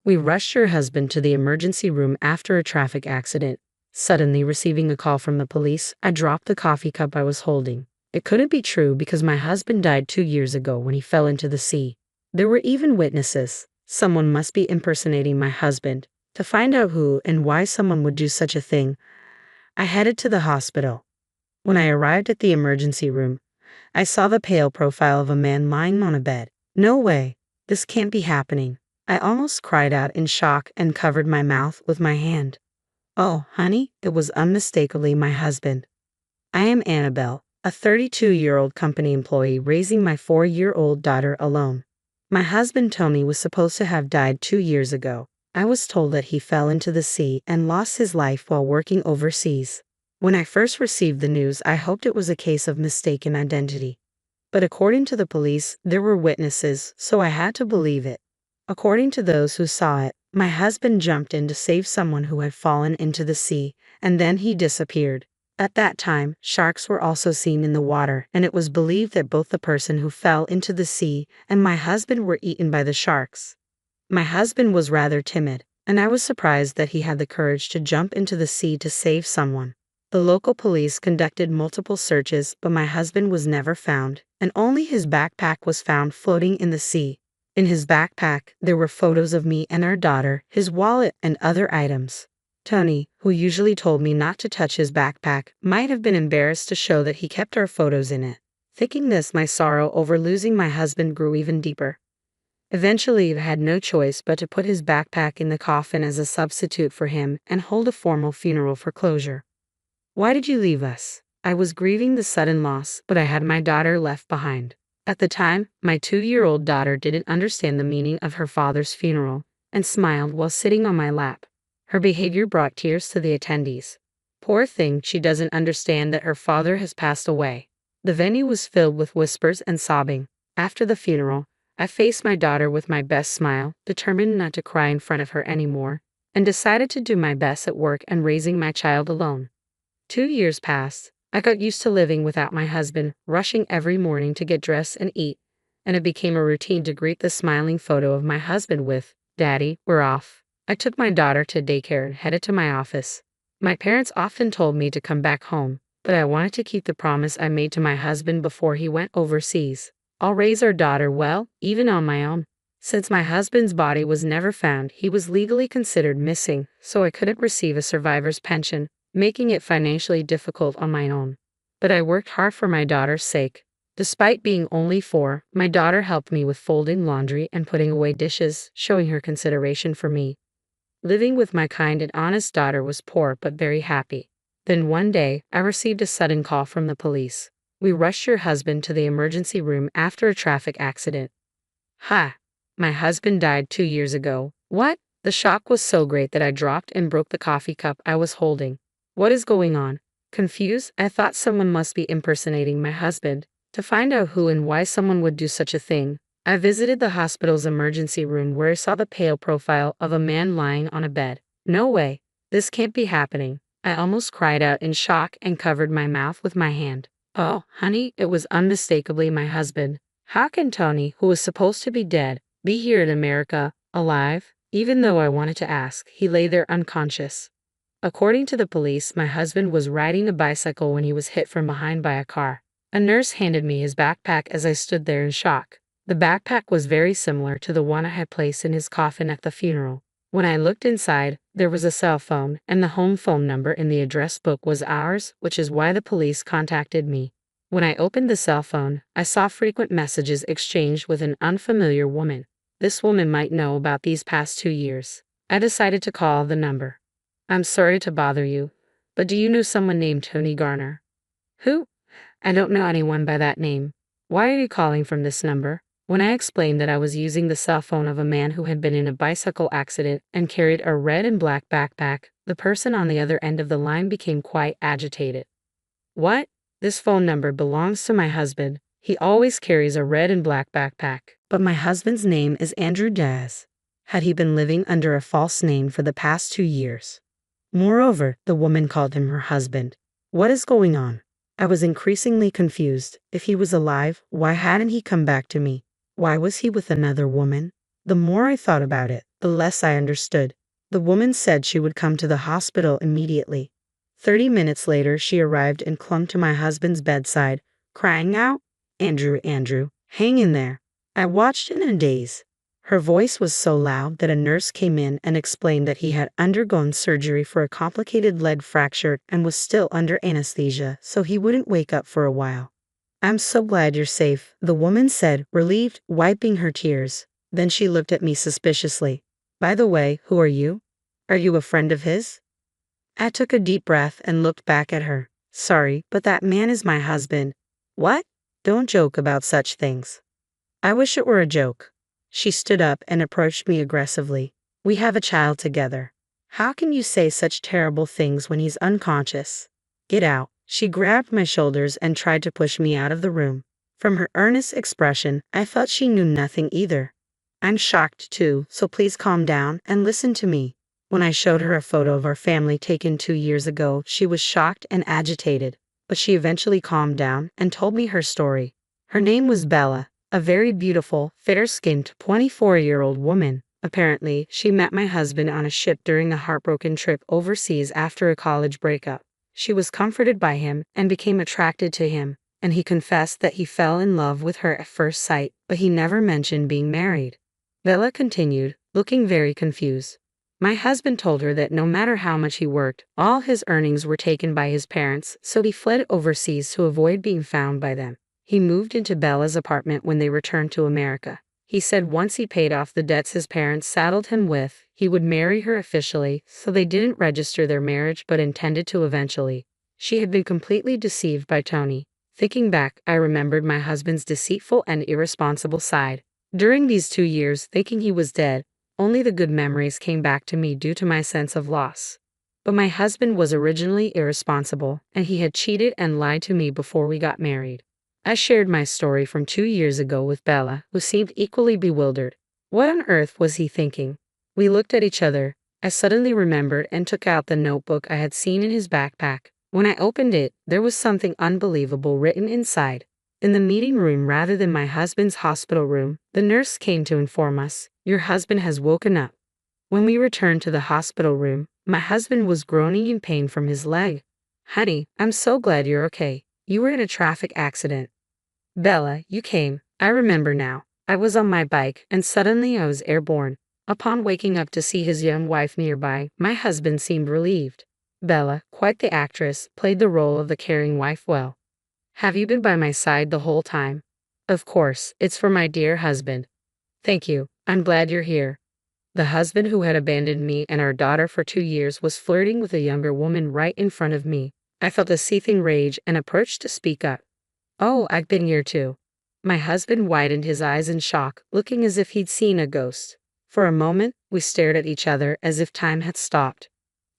We rushed her husband to the emergency room after a traffic accident. Suddenly receiving a call from the police, I dropped the coffee cup I was holding. It couldn't be true because my husband died 2 years ago when he fell into the sea. There were even witnesses. Someone must be impersonating my husband. To find out who and why someone would do such a thing, I headed to the hospital. When I arrived at the emergency room, I saw the pale profile of a man lying on a bed. No way. This can't be happening. I almost cried out in shock and covered my mouth with my hand. Oh, honey, it was unmistakably my husband. I am Annabelle, a 32-year-old company employee raising my 4-year-old daughter alone. My husband Tony was supposed to have died 2 years ago. I was told that he fell into the sea and lost his life while working overseas. When I first received the news, I hoped it was a case of mistaken identity. But according to the police, there were witnesses, so I had to believe it. According to those who saw it, my husband jumped in to save someone who had fallen into the sea, and then he disappeared. At that time, sharks were also seen in the water, and it was believed that both the person who fell into the sea and my husband were eaten by the sharks. My husband was rather timid, and I was surprised that he had the courage to jump into the sea to save someone. The local police conducted multiple searches, but my husband was never found, and only his backpack was found floating in the sea. In his backpack, there were photos of me and our daughter, his wallet, and other items. Tony, who usually told me not to touch his backpack, might have been embarrassed to show that he kept our photos in it. Thinking this, my sorrow over losing my husband grew even deeper. Eventually, I had no choice but to put his backpack in the coffin as a substitute for him and hold a formal funeral for closure. Why did you leave us? I was grieving the sudden loss, but I had my daughter left behind. At the time, my 2-year-old daughter didn't understand the meaning of her father's funeral and smiled while sitting on my lap. Her behavior brought tears to the attendees. Poor thing, she doesn't understand that her father has passed away. The venue was filled with whispers and sobbing. After the funeral, I faced my daughter with my best smile, determined not to cry in front of her anymore, and decided to do my best at work and raising my child alone. 2 years passed. I got used to living without my husband, rushing every morning to get dressed and eat, and it became a routine to greet the smiling photo of my husband with, "Daddy, we're off." I took my daughter to daycare and headed to my office. My parents often told me to come back home, but I wanted to keep the promise I made to my husband before he went overseas. I'll raise our daughter well, even on my own. Since my husband's body was never found, he was legally considered missing, so I couldn't receive a survivor's pension, making it financially difficult on my own. But I worked hard for my daughter's sake. Despite being only 4, my daughter helped me with folding laundry and putting away dishes, showing her consideration for me. Living with my kind and honest daughter was poor but very happy. Then one day, I received a sudden call from the police. We rushed your husband to the emergency room after a traffic accident. Ha! My husband died 2 years ago. What? The shock was so great that I dropped and broke the coffee cup I was holding. What is going on? Confused, I thought someone must be impersonating my husband. To find out who and why someone would do such a thing, I visited the hospital's emergency room where I saw the pale profile of a man lying on a bed. No way. This can't be happening. I almost cried out in shock and covered my mouth with my hand. Oh, honey, it was unmistakably my husband. How can Tony, who was supposed to be dead, be here in America, alive? Even though I wanted to ask, he lay there unconscious. According to the police, my husband was riding a bicycle when he was hit from behind by a car. A nurse handed me his backpack as I stood there in shock. The backpack was very similar to the one I had placed in his coffin at the funeral. When I looked inside, there was a cell phone, and the home phone number in the address book was ours, which is why the police contacted me. When I opened the cell phone, I saw frequent messages exchanged with an unfamiliar woman. This woman might know about these past 2 years. I decided to call the number. I'm sorry to bother you, but do you know someone named Tony Garner? Who? I don't know anyone by that name. Why are you calling from this number? When I explained that I was using the cell phone of a man who had been in a bicycle accident and carried a red and black backpack, the person on the other end of the line became quite agitated. What? This phone number belongs to my husband. He always carries a red and black backpack. But my husband's name is Andrew Diaz. Had he been living under a false name for the past 2 years? Moreover, the woman called him her husband. What is going on? I was increasingly confused. If he was alive, why hadn't he come back to me? Why was he with another woman? The more I thought about it, the less I understood. The woman said she would come to the hospital immediately. 30 minutes later, she arrived and clung to my husband's bedside, crying out, "Andrew, Andrew, hang in there." I watched in a daze. Her voice was so loud that a nurse came in and explained that he had undergone surgery for a complicated leg fracture and was still under anesthesia, so he wouldn't wake up for a while. "I'm so glad you're safe," the woman said, relieved, wiping her tears. Then she looked at me suspiciously. "By the way, who are you? Are you a friend of his?" I took a deep breath and looked back at her. "Sorry, but that man is my husband." "What? Don't joke about such things." "I wish it were a joke." She stood up and approached me aggressively. "We have a child together. How can you say such terrible things when he's unconscious? Get out." She grabbed my shoulders and tried to push me out of the room. From her earnest expression, I felt she knew nothing either. "I'm shocked too, so please calm down and listen to me." When I showed her a photo of our family taken 2 years ago, she was shocked and agitated, but she eventually calmed down and told me her story. Her name was Bella, a very beautiful, fair-skinned 24-year-old woman. Apparently, she met my husband on a ship during a heartbroken trip overseas after a college breakup. She was comforted by him and became attracted to him, and he confessed that he fell in love with her at first sight, but he never mentioned being married. Bella continued, looking very confused. "My husband told her that no matter how much he worked, all his earnings were taken by his parents, so he fled overseas to avoid being found by them. He moved into Bella's apartment when they returned to America. He said once he paid off the debts his parents saddled him with, he would marry her officially, so they didn't register their marriage but intended to eventually. She had been completely deceived by Tony. Thinking back, I remembered my husband's deceitful and irresponsible side. During these 2 years, thinking he was dead, only the good memories came back to me due to my sense of loss. But my husband was originally irresponsible, and he had cheated and lied to me before we got married. I shared my story from 2 years ago with Bella, who seemed equally bewildered. What on earth was he thinking? We looked at each other. I suddenly remembered and took out the notebook I had seen in his backpack. When I opened it, there was something unbelievable written inside. In the meeting room rather than my husband's hospital room, the nurse came to inform us, "Your husband has woken up." When we returned to the hospital room, my husband was groaning in pain from his leg. "Honey, I'm so glad you're okay. You were in a traffic accident." "Bella, you came. I remember now. I was on my bike, and suddenly I was airborne." Upon waking up to see his young wife nearby, my husband seemed relieved. Bella, quite the actress, played the role of the caring wife well. "Have you been by my side the whole time?" "Of course, it's for my dear husband." "Thank you. I'm glad you're here." The husband who had abandoned me and our daughter for 2 years was flirting with a younger woman right in front of me. I felt a seething rage and approached to speak up. "Oh, I've been here too." My husband widened his eyes in shock, looking as if he'd seen a ghost. For a moment, we stared at each other as if time had stopped.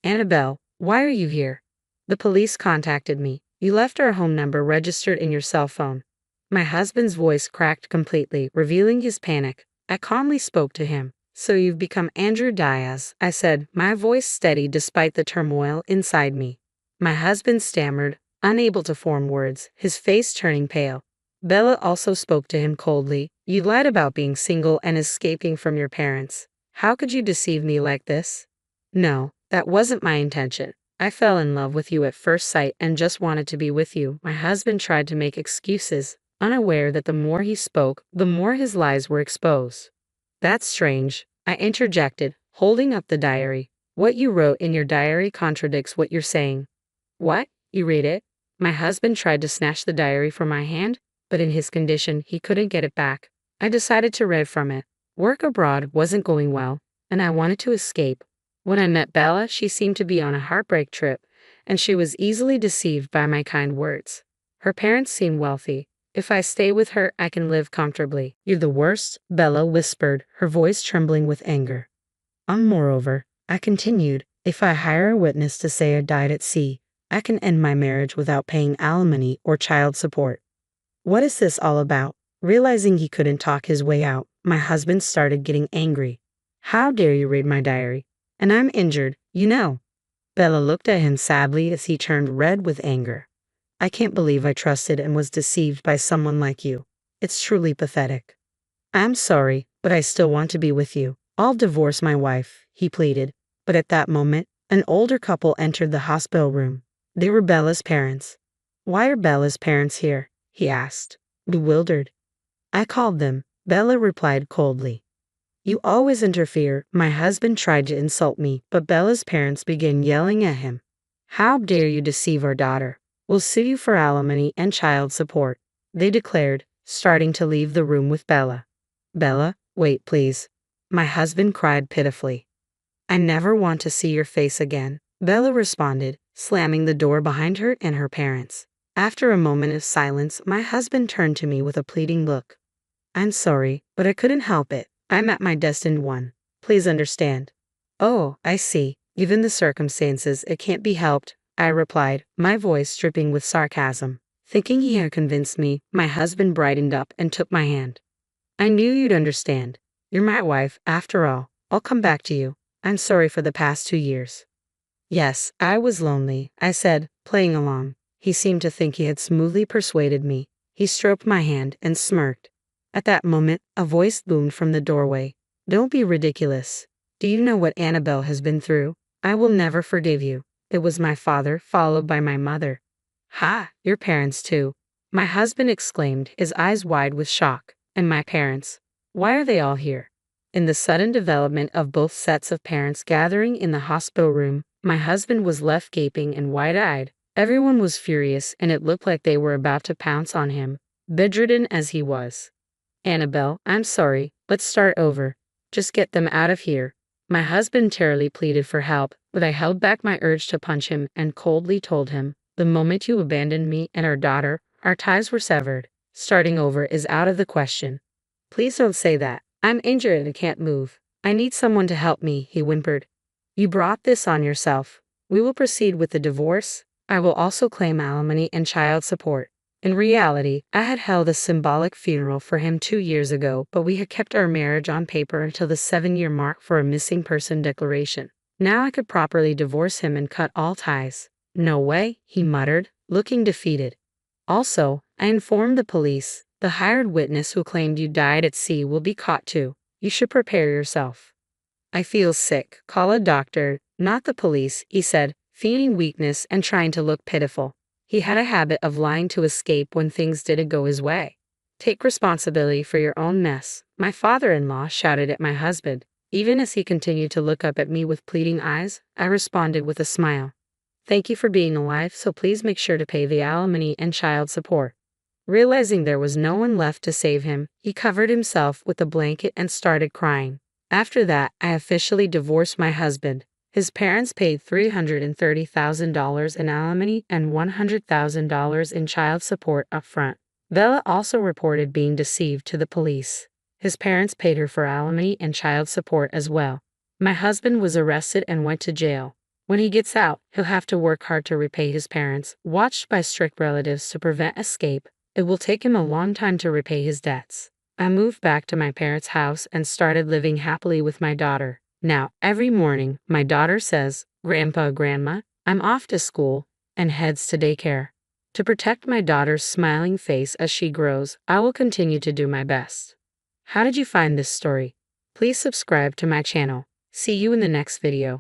"Annabelle, why are you here?" "The police contacted me. You left our home number registered in your cell phone." My husband's voice cracked completely, revealing his panic. I calmly spoke to him. "So you've become Andrew Diaz," I said, my voice steady despite the turmoil inside me. My husband stammered, unable to form words, his face turning pale. Bella also spoke to him coldly. "You lied about being single and escaping from your parents. How could you deceive me like this?" "No, that wasn't my intention. I fell in love with you at first sight and just wanted to be with you." My husband tried to make excuses, unaware that the more he spoke, the more his lies were exposed. "That's strange," I interjected, holding up the diary. "What you wrote in your diary contradicts what you're saying." "What? You read it?" My husband tried to snatch the diary from my hand, but in his condition, he couldn't get it back. I decided to read from it. Work abroad wasn't going well, and I wanted to escape. When I met Bella, she seemed to be on a heartbreak trip, and she was easily deceived by my kind words. Her parents seemed wealthy. "If I stay with her, I can live comfortably." "You're the worst," Bella whispered, her voice trembling with anger. Moreover, I continued, "if I hire a witness to say I died at sea, I can end my marriage without paying alimony or child support." What is this all about? Realizing he couldn't talk his way out, my husband started getting angry. "How dare you read my diary? And I'm injured, you know." Bella looked at him sadly as he turned red with anger. "I can't believe I trusted and was deceived by someone like you. It's truly pathetic." "I'm sorry, but I still want to be with you. I'll divorce my wife, he pleaded. But at that moment, an older couple entered the hospital room. They were Bella's parents. Why are Bella's parents here? He asked, bewildered. I called them, Bella replied coldly. You always interfere. My husband tried to insult me, but Bella's parents began yelling at him. How dare you deceive our daughter? We'll sue you for alimony and child support, they declared, starting to leave the room with Bella. Bella, wait please. My husband cried pitifully. I never want to see your face again, Bella responded, slamming the door behind her and her parents. After a moment of silence, my husband turned to me with a pleading look. I'm sorry, but I couldn't help it. I'm at my destined one. Please understand. Oh, I see. Given the circumstances, it can't be helped, I replied, my voice dripping with sarcasm. Thinking he had convinced me, my husband brightened up and took my hand. I knew you'd understand. You're my wife, after all. I'll come back to you. I'm sorry for the past 2 years. Yes, I was lonely, I said, playing along. He seemed to think he had smoothly persuaded me. He stroked my hand and smirked. At that moment, a voice boomed from the doorway. Don't be ridiculous. Do you know what Annabelle has been through? I will never forgive you. It was my father, followed by my mother. Ha, your parents too. My husband exclaimed, his eyes wide with shock. And my parents? Why are they all here? In the sudden development of both sets of parents gathering in the hospital room, my husband was left gaping and wide-eyed. Everyone was furious, and it looked like they were about to pounce on him, bedridden as he was. Annabelle, I'm sorry, let's start over. Just get them out of here. My husband terribly pleaded for help, but I held back my urge to punch him and coldly told him, the moment you abandoned me and our daughter, our ties were severed. Starting over is out of the question. Please don't say that. I'm injured and can't move. I need someone to help me, he whimpered. You brought this on yourself. We will proceed with the divorce. I will also claim alimony and child support. In reality, I had held a symbolic funeral for him 2 years ago, but we had kept our marriage on paper until the 7-year mark for a missing person declaration. Now I could properly divorce him and cut all ties. No way, he muttered, looking defeated. Also, I informed the police. The hired witness who claimed you died at sea will be caught too. You should prepare yourself. I feel sick. Call a doctor, not the police, he said, feigning weakness and trying to look pitiful. He had a habit of lying to escape when things didn't go his way. Take responsibility for your own mess, my father-in-law shouted at my husband. Even as he continued to look up at me with pleading eyes, I responded with a smile. Thank you for being alive, so please make sure to pay the alimony and child support. Realizing there was no one left to save him, he covered himself with a blanket and started crying. After that, I officially divorced my husband. His parents paid $330,000 in alimony and $100,000 in child support up front. Bella also reported being deceived to the police. His parents paid her for alimony and child support as well. My husband was arrested and went to jail. When he gets out, he'll have to work hard to repay his parents, watched by strict relatives to prevent escape. It will take him a long time to repay his debts. I moved back to my parents' house and started living happily with my daughter. Now, every morning, my daughter says, Grandpa, Grandma, I'm off to school, and heads to daycare. To protect my daughter's smiling face as she grows, I will continue to do my best. How did you find this story? Please subscribe to my channel. See you in the next video.